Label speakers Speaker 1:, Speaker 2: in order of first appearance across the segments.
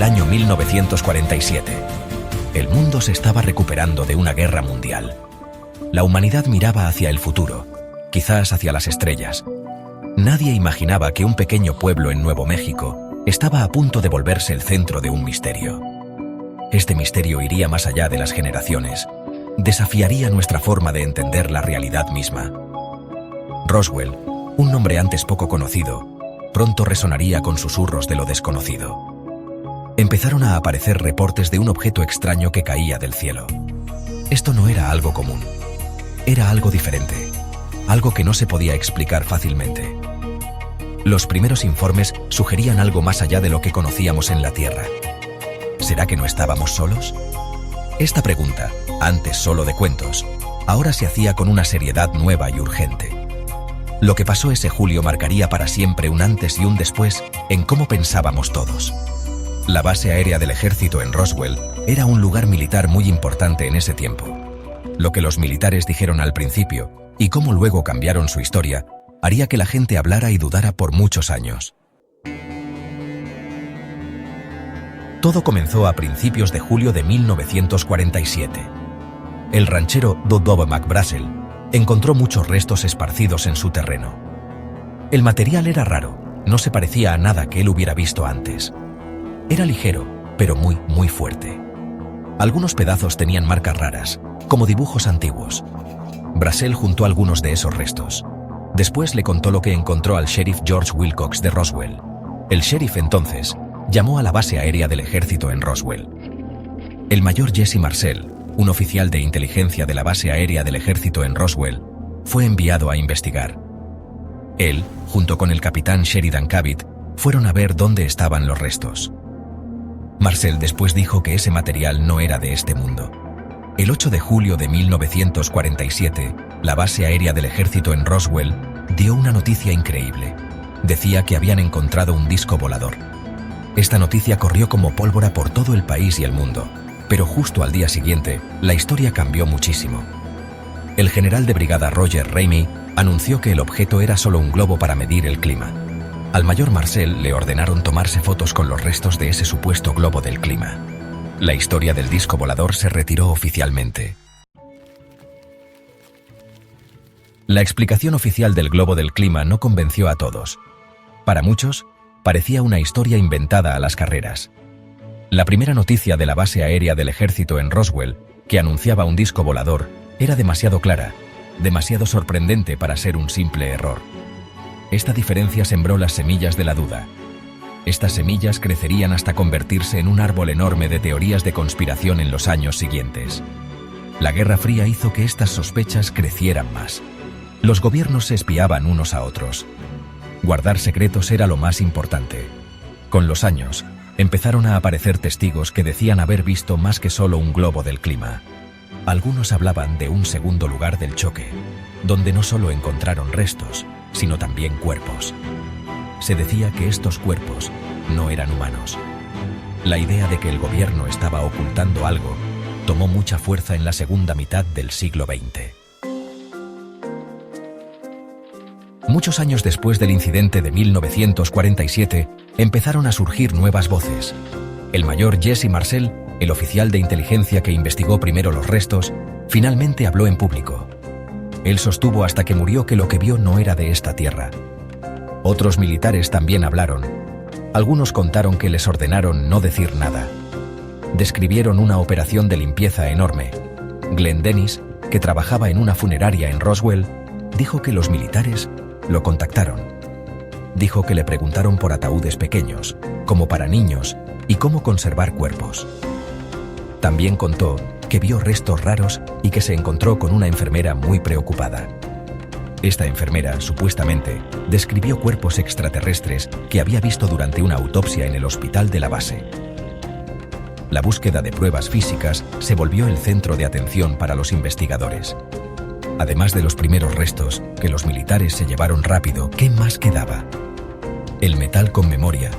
Speaker 1: año 1947. El mundo se estaba recuperando de una guerra mundial. La humanidad miraba hacia el futuro, quizás hacia las estrellas. Nadie imaginaba que un pequeño pueblo en Nuevo México estaba a punto de volverse el centro de un misterio. Este misterio iría más allá de las generaciones, desafiaría nuestra forma de entender la realidad misma. Roswell, un nombre antes poco conocido, pronto resonaría con susurros de lo desconocido. Empezaron a aparecer reportes de un objeto extraño que caía del cielo. Esto no era algo común, era algo diferente, algo que no se podía explicar fácilmente. Los primeros informes sugerían algo más allá de lo que conocíamos en la Tierra. ¿Será que no estábamos solos? Esta pregunta, antes solo de cuentos, ahora se hacía con una seriedad nueva y urgente. Lo que pasó ese julio marcaría para siempre un antes y un después en cómo pensábamos todos. La base aérea del ejército en Roswell era un lugar militar muy importante en ese tiempo. Lo que los militares dijeron al principio y cómo luego cambiaron su historia haría que la gente hablara y dudara por muchos años. Todo comenzó a principios de julio de 1947. El ranchero Doug McBrazel encontró muchos restos esparcidos en su terreno. El material era raro, no se parecía a nada que él hubiera visto antes. Era ligero, pero muy fuerte. Algunos pedazos tenían marcas raras, como dibujos antiguos. Brazel juntó algunos de esos restos. Después le contó lo que encontró al sheriff George Wilcox de Roswell. El sheriff entonces llamó a la base aérea del ejército en Roswell. El mayor Jesse Marcel, un oficial de inteligencia de la base aérea del ejército en Roswell, fue enviado a investigar. Él, junto con el capitán Sheridan Cavitt, fueron a ver dónde estaban los restos. Marcel después dijo que ese material no era de este mundo. El 8 de julio de 1947, la base aérea del ejército en Roswell dio una noticia increíble. Decía que habían encontrado un disco volador. Esta noticia corrió como pólvora por todo el país y el mundo, pero justo al día siguiente, la historia cambió muchísimo. El general de brigada Roger Ramey anunció que el objeto era solo un globo para medir el clima. Al mayor Marcel le ordenaron tomarse fotos con los restos de ese supuesto globo del clima. La historia del disco volador se retiró oficialmente. La explicación oficial del globo del clima no convenció a todos. Para muchos, parecía una historia inventada a las carreras. La primera noticia de la base aérea del ejército en Roswell, que anunciaba un disco volador, era demasiado clara, demasiado sorprendente para ser un simple error. Esta diferencia sembró las semillas de la duda. Estas semillas crecerían hasta convertirse en un árbol enorme de teorías de conspiración en los años siguientes. La Guerra Fría hizo que estas sospechas crecieran más. Los gobiernos se espiaban unos a otros. Guardar secretos era lo más importante. Con los años, empezaron a aparecer testigos que decían haber visto más que solo un globo del clima. Algunos hablaban de un segundo lugar del choque, donde no solo encontraron restos, sino también cuerpos. Se decía que estos cuerpos no eran humanos. La idea de que el gobierno estaba ocultando algo tomó mucha fuerza en la segunda mitad del siglo XX. Muchos años después del incidente de 1947, empezaron a surgir nuevas voces. El mayor Jesse Marcel, el oficial de inteligencia que investigó primero los restos, finalmente habló en público. Él sostuvo hasta que murió que lo que vio no era de esta tierra. Otros militares también hablaron. Algunos contaron que les ordenaron no decir nada. Describieron una operación de limpieza enorme. Glenn Dennis, que trabajaba en una funeraria en Roswell, dijo que los militares lo contactaron. Dijo que le preguntaron por ataúdes pequeños, como para niños, y cómo conservar cuerpos. También contó que vio restos raros y que se encontró con una enfermera muy preocupada. Esta enfermera, supuestamente, describió cuerpos extraterrestres que había visto durante una autopsia en el hospital de la base. La búsqueda de pruebas físicas se volvió el centro de atención para los investigadores. Además de los primeros restos, que los militares se llevaron rápido, ¿qué más quedaba? El metal con memoria,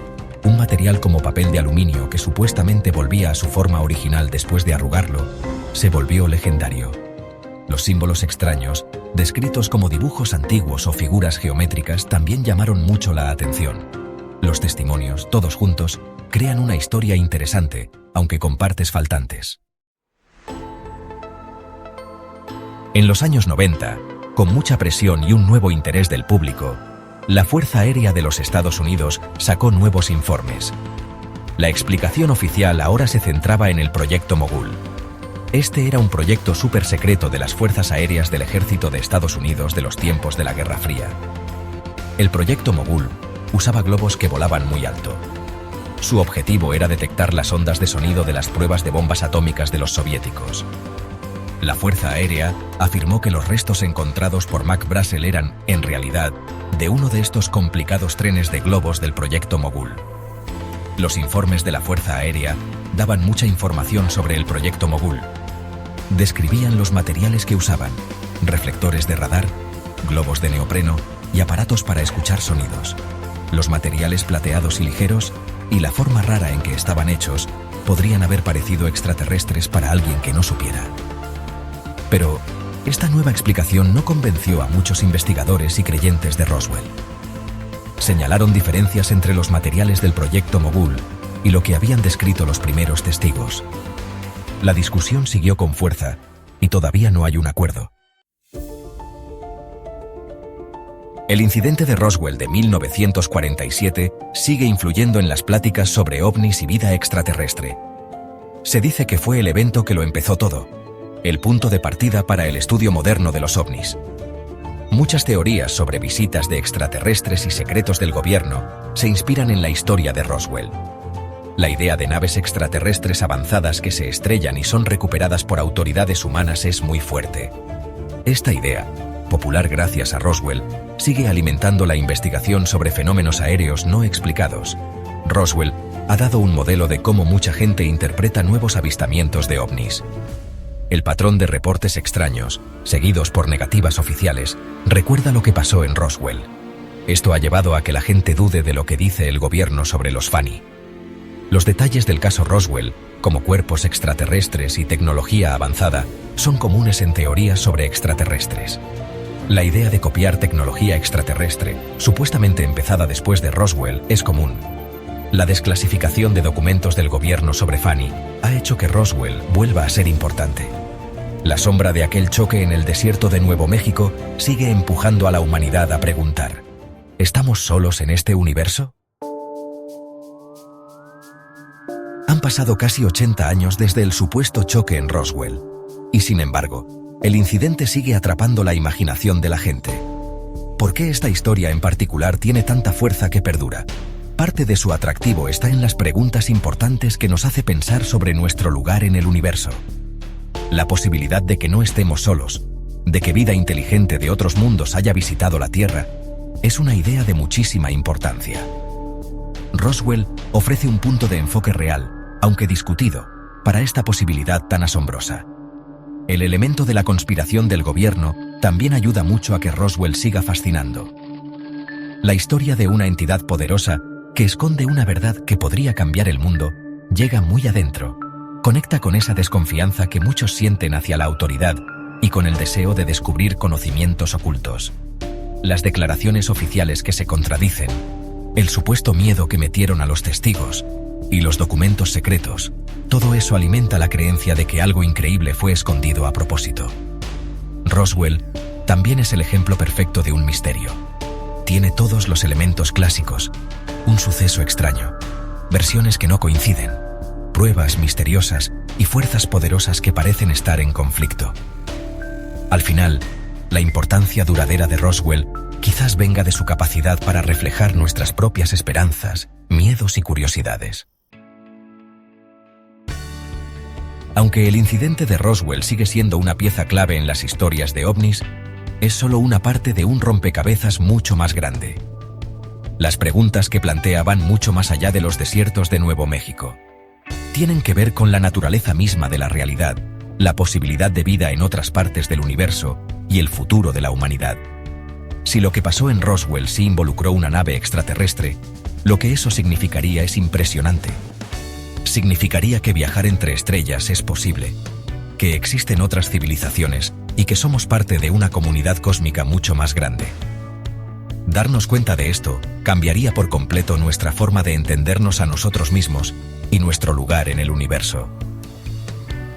Speaker 1: un material como papel de aluminio que supuestamente volvía a su forma original después de arrugarlo, se volvió legendario. Los símbolos extraños, descritos como dibujos antiguos o figuras geométricas, también llamaron mucho la atención. Los testimonios, todos juntos, crean una historia interesante, aunque con partes faltantes. En los años 90, con mucha presión y un nuevo interés del público, la Fuerza Aérea de los Estados Unidos sacó nuevos informes. La explicación oficial ahora se centraba en el Proyecto Mogul. Este era un proyecto súper secreto de las Fuerzas Aéreas del Ejército de Estados Unidos de los tiempos de la Guerra Fría. El Proyecto Mogul usaba globos que volaban muy alto. Su objetivo era detectar las ondas de sonido de las pruebas de bombas atómicas de los soviéticos. La Fuerza Aérea afirmó que los restos encontrados por McBrazel eran, en realidad, de uno de estos complicados trenes de globos del Proyecto Mogul. Los informes de la Fuerza Aérea daban mucha información sobre el Proyecto Mogul. Describían los materiales que usaban: reflectores de radar, globos de neopreno y aparatos para escuchar sonidos. Los materiales plateados y ligeros y la forma rara en que estaban hechos podrían haber parecido extraterrestres para alguien que no supiera. Pero esta nueva explicación no convenció a muchos investigadores y creyentes de Roswell. Señalaron diferencias entre los materiales del Proyecto Mogul y lo que habían descrito los primeros testigos. La discusión siguió con fuerza y todavía no hay un acuerdo. El incidente de Roswell de 1947 sigue influyendo en las pláticas sobre ovnis y vida extraterrestre. Se dice que fue el evento que lo empezó todo, el punto de partida para el estudio moderno de los ovnis. Muchas teorías sobre visitas de extraterrestres y secretos del gobierno se inspiran en la historia de Roswell. La idea de naves extraterrestres avanzadas que se estrellan y son recuperadas por autoridades humanas es muy fuerte. Esta idea, popular gracias a Roswell, sigue alimentando la investigación sobre fenómenos aéreos no explicados. Roswell ha dado un modelo de cómo mucha gente interpreta nuevos avistamientos de ovnis. El patrón de reportes extraños, seguidos por negativas oficiales, recuerda lo que pasó en Roswell. Esto ha llevado a que la gente dude de lo que dice el gobierno sobre los FANI. Los detalles del caso Roswell, como cuerpos extraterrestres y tecnología avanzada, son comunes en teorías sobre extraterrestres. La idea de copiar tecnología extraterrestre, supuestamente empezada después de Roswell, es común. La desclasificación de documentos del gobierno sobre FANI ha hecho que Roswell vuelva a ser importante. La sombra de aquel choque en el desierto de Nuevo México sigue empujando a la humanidad a preguntar: ¿estamos solos en este universo? Han pasado casi 80 años desde el supuesto choque en Roswell, y sin embargo, el incidente sigue atrapando la imaginación de la gente. ¿Por qué esta historia en particular tiene tanta fuerza que perdura? Parte de su atractivo está en las preguntas importantes que nos hace pensar sobre nuestro lugar en el universo. La posibilidad de que no estemos solos, de que vida inteligente de otros mundos haya visitado la Tierra, es una idea de muchísima importancia. Roswell ofrece un punto de enfoque real, aunque discutido, para esta posibilidad tan asombrosa. El elemento de la conspiración del gobierno también ayuda mucho a que Roswell siga fascinando. La historia de una entidad poderosa que esconde una verdad que podría cambiar el mundo llega muy adentro, conecta con esa desconfianza que muchos sienten hacia la autoridad y con el deseo de descubrir conocimientos ocultos. Las declaraciones oficiales que se contradicen, el supuesto miedo que metieron a los testigos y los documentos secretos, todo eso alimenta la creencia de que algo increíble fue escondido a propósito. Roswell también es el ejemplo perfecto de un misterio. Tiene todos los elementos clásicos: un suceso extraño, versiones que no coinciden, pruebas misteriosas y fuerzas poderosas que parecen estar en conflicto. Al final, la importancia duradera de Roswell quizás venga de su capacidad para reflejar nuestras propias esperanzas, miedos y curiosidades. Aunque el incidente de Roswell sigue siendo una pieza clave en las historias de ovnis, es solo una parte de un rompecabezas mucho más grande. Las preguntas que plantea van mucho más allá de los desiertos de Nuevo México. Tienen que ver con la naturaleza misma de la realidad, la posibilidad de vida en otras partes del universo y el futuro de la humanidad. Si lo que pasó en Roswell sí involucró una nave extraterrestre, lo que eso significaría es impresionante. Significaría que viajar entre estrellas es posible, que existen otras civilizaciones y que somos parte de una comunidad cósmica mucho más grande. Darnos cuenta de esto cambiaría por completo nuestra forma de entendernos a nosotros mismos y nuestro lugar en el universo.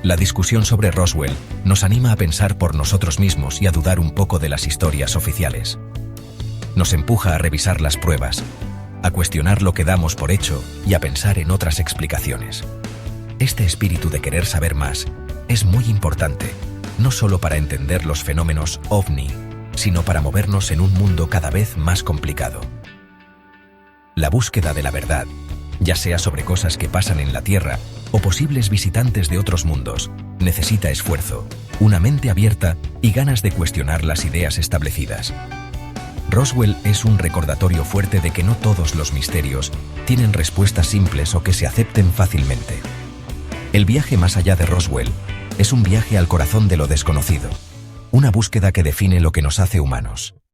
Speaker 1: La discusión sobre Roswell nos anima a pensar por nosotros mismos y a dudar un poco de las historias oficiales. Nos empuja a revisar las pruebas, a cuestionar lo que damos por hecho y a pensar en otras explicaciones. Este espíritu de querer saber más es muy importante, no solo para entender los fenómenos OVNI, sino para movernos en un mundo cada vez más complicado. La búsqueda de la verdad, ya sea sobre cosas que pasan en la Tierra o posibles visitantes de otros mundos, necesita esfuerzo, una mente abierta y ganas de cuestionar las ideas establecidas. Roswell es un recordatorio fuerte de que no todos los misterios tienen respuestas simples o que se acepten fácilmente. El viaje más allá de Roswell es un viaje al corazón de lo desconocido, una búsqueda que define lo que nos hace humanos.